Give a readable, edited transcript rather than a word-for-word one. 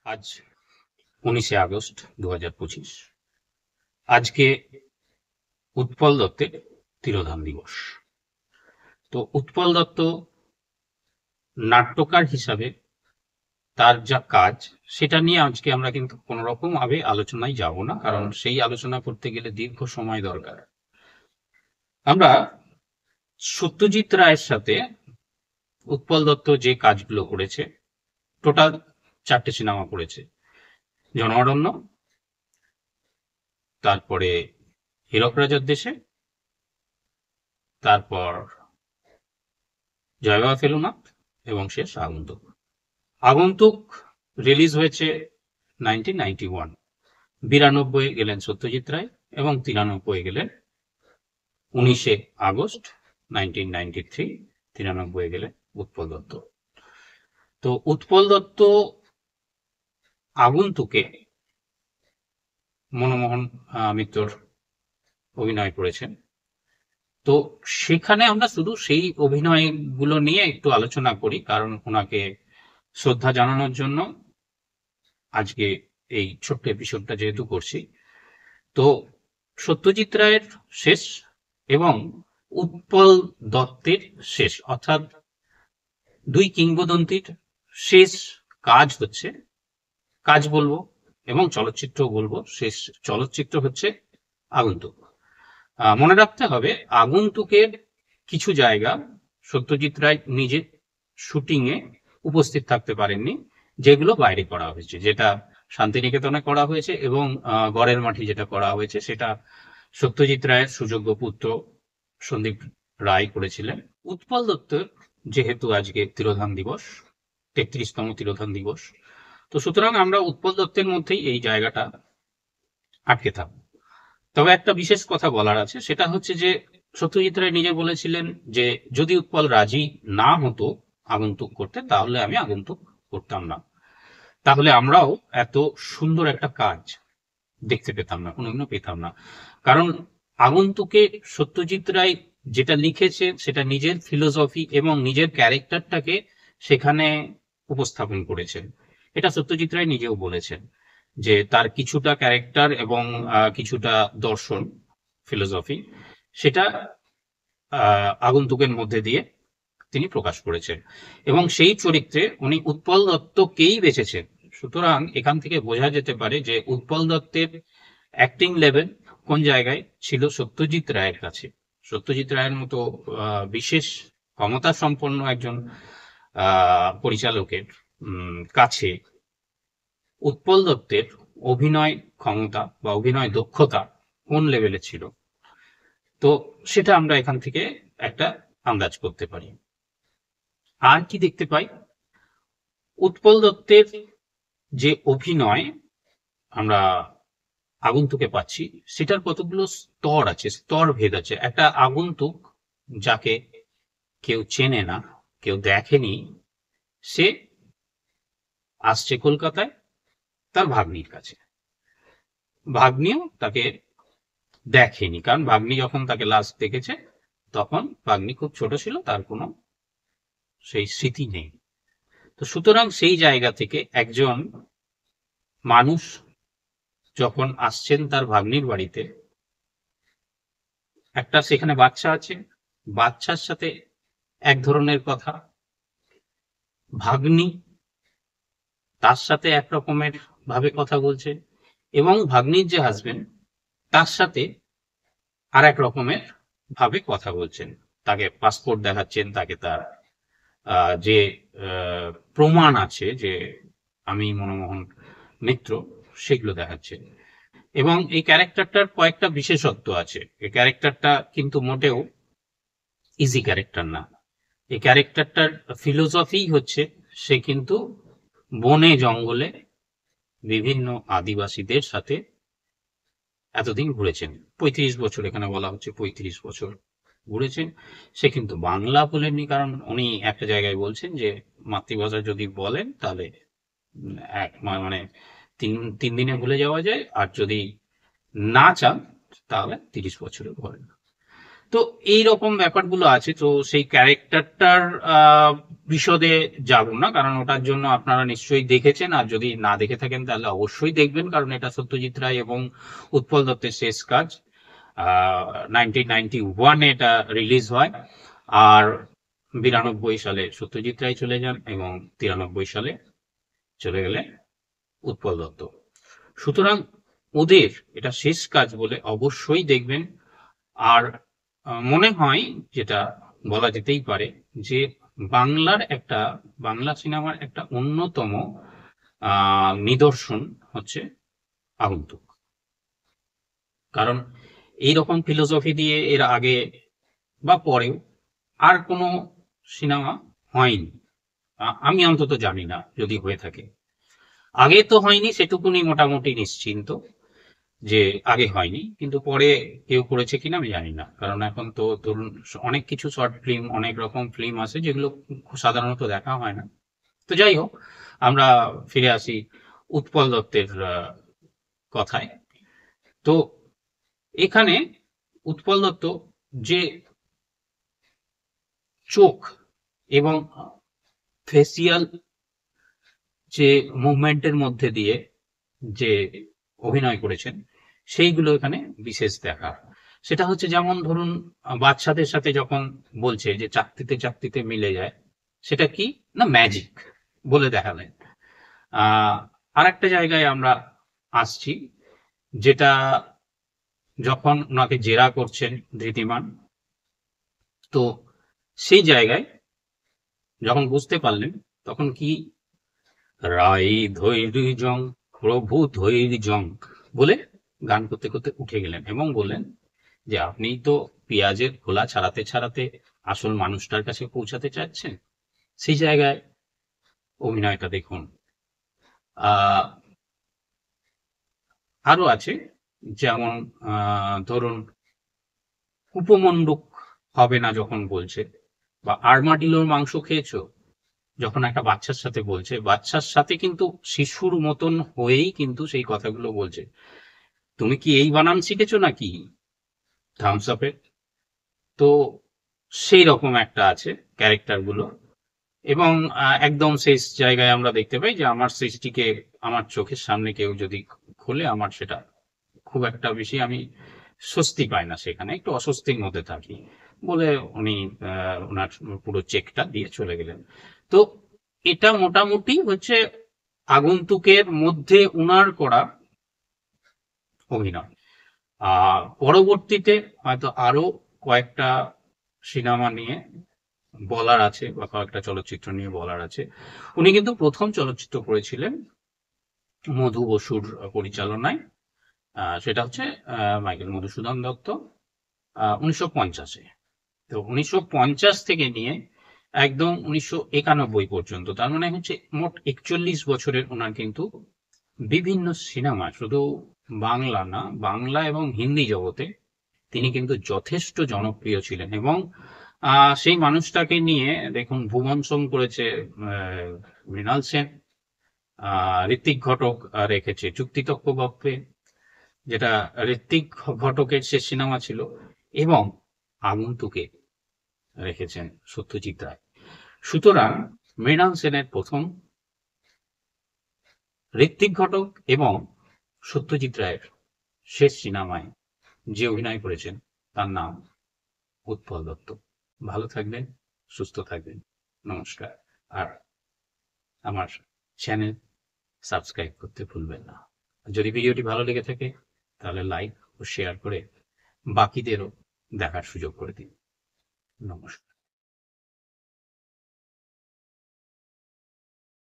আজ 19শে আগস্ট 2025। আজকে উৎপল দত্তের তিরোধান দিবস। তো উৎপল দত্ত নাট্যকার হিসাবে তার যা কাজ সেটা নিয়ে আজকে আমরা কিন্তু কোনো রকম ভাবে আলোচনায় যাব না, কারণ সেই আলোচনা করতে গেলে দীর্ঘ সময় দরকার। আমরা সত্যজিৎ রায়ের সাথে উৎপল দত্ত যে কাজগুলো করেছে, টোটাল 4টে সিনেমা করেছে। জনঅরণ্য, তারপরে হীরক রাজার দেশে, তারপর জয়বাবা ফেলুনাথ এবং শেষ আগন্তুক। আগন্তুক রিলিজ হয়েছে 1991। 92 গেলেন সত্যজিৎ রায় এবং 93 গেলেন 19শে আগস্ট 1993। 93 গেলেন উৎপল দত্ত। তো উৎপল দত্ত আগন্তুকে মনমোহন মিত্রর অভিনয় করেছেন। তো সেখানে আমরা শুধু সেই অভিনয়গুলো নিয়ে একটু আলোচনা করি, কারণ ওনাকে শ্রদ্ধা জানানোর জন্য আজকে এই ছোট্ট এপিসোডটা যেহেতু করছি। তো সত্যজিৎ রায়ের শেষ এবং উৎপল দত্তের শেষ, অর্থাৎ দুই কিংবদন্তির শেষ কাজ হচ্ছে, কাজ বলবো এবং চলচ্চিত্র বলবো, শেষ চলচ্চিত্র হচ্ছে আগন্তুক। মনে রাখতে হবে আগন্তুকের কিছু জায়গা সত্যজিৎ রায় নিজে শুটিং এ উপস্থিত থাকতে পারেননি, যেগুলো বাইরে করা হয়েছে, যেটা শান্তিনিকেতনে করা হয়েছে এবং গড়ের মাঠে যেটা করা হয়েছে সেটা সত্যজিৎ রায়ের সুযোগ্য পুত্র সন্দীপ রায় করেছিলেন। উৎপল দত্তের যেহেতু আজকে তিরোধান দিবস, 33তম তিরোধান দিবস, তো সুতরাং আমরা উৎপল দত্তের মধ্যেই এই জায়গাটা আটকে থাকবো। তবে একটা বিশেষ কথা বলার আছে, সেটা হচ্ছে যে সত্যজিৎ রায় নিজে বলেছিলেন যে যদি উৎপল রাজি না হতো আগন্তুক করতে, তাহলে আমি আগন্তুক করতাম না, তাহলে আমরাও এত সুন্দর একটা কাজ দেখতে পেতাম না, কোনোদিনও পেতাম না। কারণ আগন্তুকে সত্যজিৎ রায় যেটা লিখেছে সেটা নিজের ফিলোসফি এবং নিজের ক্যারেক্টারটাকে সেখানে উপস্থাপন করেছেন। এটা সত্যজিৎ রায় নিজেও বলেছেন যে তার কিছুটা ক্যারেক্টার এবং কিছুটা দর্শন, ফিলোসফি, সেটা আগন্তুকের মধ্যে দিয়ে তিনি প্রকাশ করেছেন এবং সেই চরিত্রে উনি উৎপল দত্তকেই বেছেছেন। সুতরাং এখান থেকে বোঝা যেতে পারে যে উৎপল দত্তের অ্যাক্টিং লেভেল কোন জায়গায় ছিল সত্যজিৎ রায়ের কাছে। সত্যজিৎ রায়ের মতো বিশেষ ক্ষমতা সম্পন্ন একজন পরিচালকের কাছে উৎপল দত্তের অভিনয় ক্ষমতা বা অভিনয় দক্ষতা কোন লেভেলে ছিল, তো সেটা আমরা এখান থেকে একটা আন্দাজ করতে পারি। আর কি দেখতে পাই, উৎপল দত্তের যে অভিনয় আমরা আগন্তুকে পাচ্ছি সেটার কতগুলো স্তর আছে, স্তর ভেদ আছে। একটা আগন্তুক যাকে কেউ চেনে না, কেউ দেখেনি, সে আসছে কলকাতায় তার ভাগ্নির কাছে। ভাগ্নিও তাকে দেখেনি, কারণ ভাগ্নি যখন তাকে লাস্ট দেখেছে তখন ভাগ্নি খুব ছোট ছিল, তার কোনো সেই স্মৃতি নেই। তো সুতরাং সেই জায়গা থেকে একজন মানুষ যখন আসছেন তার ভাগ্নির বাড়িতে, একটা সেখানে বাচ্চা আছে, বাচ্চার সাথে এক ধরনের কথা, ভাগ্নি তার সাথে এক রকমের ভাবে কথা বলছে, এবং ভাগ্নির যে হাজবেন্ড তার সাথে আর এক রকমের ভাবে কথা বলছেন, তাকে পাসপোর্ট দেখাচ্ছেন, তাকে তার যে প্রমাণ আছে যে আমি মনমোহন মিত্র, সেগুলো দেখাচ্ছেন। এবং এই ক্যারেক্টারটার কয়েকটা বিশেষত্ব আছে। এই ক্যারেক্টারটা কিন্তু মোটেও ইজি ক্যারেক্টার না। এই ক্যারেক্টারটার ফিলোসফি হচ্ছে সে কিন্তু বনে জঙ্গলে বিভিন্ন আদিবাসীদের সাথে এতদিন ঘুরেছেন। 35 বছর, এখানে বলা হচ্ছে 35 বছর ঘুরেছেন। সে কিন্তু বাংলা বলেননি, কারণ উনি একটা জায়গায় বলছেন যে মাতৃভাষা যদি বলেন তাহলে মানে তিন দিনে ভুলে যাওয়া যায়, আর যদি না চান তাহলে 30 বছরে বলেন। তো এই রকম ব্যাপারগুলো আছে। তো সেই ক্যারেক্টারটার বিশদে যাব না, কারণ ওটার জন্য আপনারা নিশ্চয়ই দেখেছেন, আর যদি না দেখে থাকেন তাহলে অবশ্যই দেখবেন, কারণ এটা সত্যজিৎ রায় এবং উৎপল দত্তের শেষ কাজ। 1991 এটা রিলিজ হয়, আর 92 সালে সত্যজিৎ রায় চলে যান এবং 93 সালে চলে গেলেন উৎপল দত্ত। সুতরাং ওদের এটা শেষ কাজ বলে অবশ্যই দেখবেন। আর মনে হয় যেটা বলা যেতেই পারে যে বাংলা সিনেমার একটা অন্যতম নিদর্শন হচ্ছে আগন্তুক। কারণ এইরকম ফিলোসফি দিয়ে এর আগে বা পরেও আর কোনো সিনেমা হয়নি, আমি অন্তত জানি না। যদি হয়ে থাকে, আগে তো হয়নি সেটুকুনি মোটামুটি নিশ্চিন্ত যে আগে হয়নি, কিন্তু পরে কেউ করেছে কিনা আমি জানি না। কারণ এখন তো ধরুন অনেক কিছু শর্ট ফিল্ম, অনেক রকম ফিল্ম আছে যেগুলো সাধারণত দেখা হয় না। তো যাই হোক, আমরা ফিরে আসি উৎপল দত্তের কথায়। তো এখানে উৎপল দত্ত যে চোখ এবং ফেসিয়াল যে মুভমেন্টের মধ্যে দিয়ে যে অভিনয় করেছেন, সেইগুলো এখানে বিশেষ দেখার। সেটা হচ্ছে যেমন ধরুন বাচ্চাদের সাথে যখন বলছে যে চাকতিতে চাকতিতে মিলে যায়, সেটা কি না ম্যাজিক বলে দেখালেন। আর একটা জায়গায় আমরা আসছি, যেটা যখন ওনাকে জেরা করছেন ধৃতিমান, তো সেই জায়গায় যখন বুঝতে পারলেন তখন কি রাই ধৈর্যং প্রভু ধৈর্যং বলে গান করতে করতে উঠে গেলেন এবং বললেন যে আপনি তো পেঁয়াজের খোলা ছাড়াতে ছাড়াতে আসল মানুষটার কাছে পৌঁছাতে চাচ্ছেন। সেই জায়গায় অভিনয়টা দেখুন। আরো আছে, যেমন ধরুন উপমণ্ডুক হবে না যখন বলছে, বা আর্মাডিলোর মাংস খেয়েছো যখন একটা বাচ্চার সাথে বলছে, বাচ্চার সাথে কিন্তু শিশুর মতন হয়েই কিন্তু সেই কথাগুলো বলছে। তুমি কি এই বানান শিখেছো নাকি থামস আপের? তো সেই রকম একটা আছে ক্যারেক্টার গুলো। এবং একদম শেষ জায়গায় আমরা দেখতে পাই যে আমার সৃষ্টিকে আমার চোখের সামনে কেউ যদি খোলে, আমার সেটা খুব একটা বেশি আমি স্বস্তি পাই না, সেখানে একটু অস্বস্তির মধ্যে থাকি বলে উনি ওনার পুরো চেকটা দিয়ে চলে গেলেন। তো এটা মোটামুটি হচ্ছে আগন্তুকের মধ্যে উনার করা অভিনয়। পরবর্তীতে হয়তো আরো কয়েকটা সিনেমা নিয়ে বলার আছে বা কয়েকটা চলচ্চিত্র নিয়ে বলার আছে। উনি কিন্তু প্রথম চলচ্চিত্র করেছিলেন মধু বসুর পরিচালনায়, সেটা হচ্ছে মাইকেল মধুসূদন দত্ত, 1950-এ। তো 1950 থেকে নিয়ে একদম 1991 পর্যন্ত, তার মানে হচ্ছে মোট 41 বছরের ওনার কিন্তু বিভিন্ন সিনেমা, শুধু বাংলা না, বাংলা এবং হিন্দি জগতে তিনি কিন্তু যথেষ্ট জনপ্রিয় ছিলেন। এবং সেই মানুষটাকে নিয়ে দেখুন ভুবন সোম করেছে মৃণাল সেন, ঋত্বিক ঘটক রেখেছে চুক্তিতক্ক গপ্পে, যেটা ঋত্বিক ঘটকের শেষ সিনেমা ছিল, এবং আগন্তুকে রেখেছেন সত্যজিৎ রায়। সুতরাং মৃণাল সেনের প্রথম, ঋত্বিক ঘটক এবং সত্যজিৎ রায়ের শেষ সিনেমায় যে অভিনয় করেছেন তার নাম উৎপল দত্ত। ভালো থাকবেন, সুস্থ থাকবেন, নমস্কার। আর আমার চ্যানেল সাবস্ক্রাইব করতে ভুলবেন না। যদি ভিডিওটি ভালো লেগে থাকে তাহলে লাইক ও শেয়ার করে বাকিদেরও দেখার সুযোগ করে দিন। নমস্কার।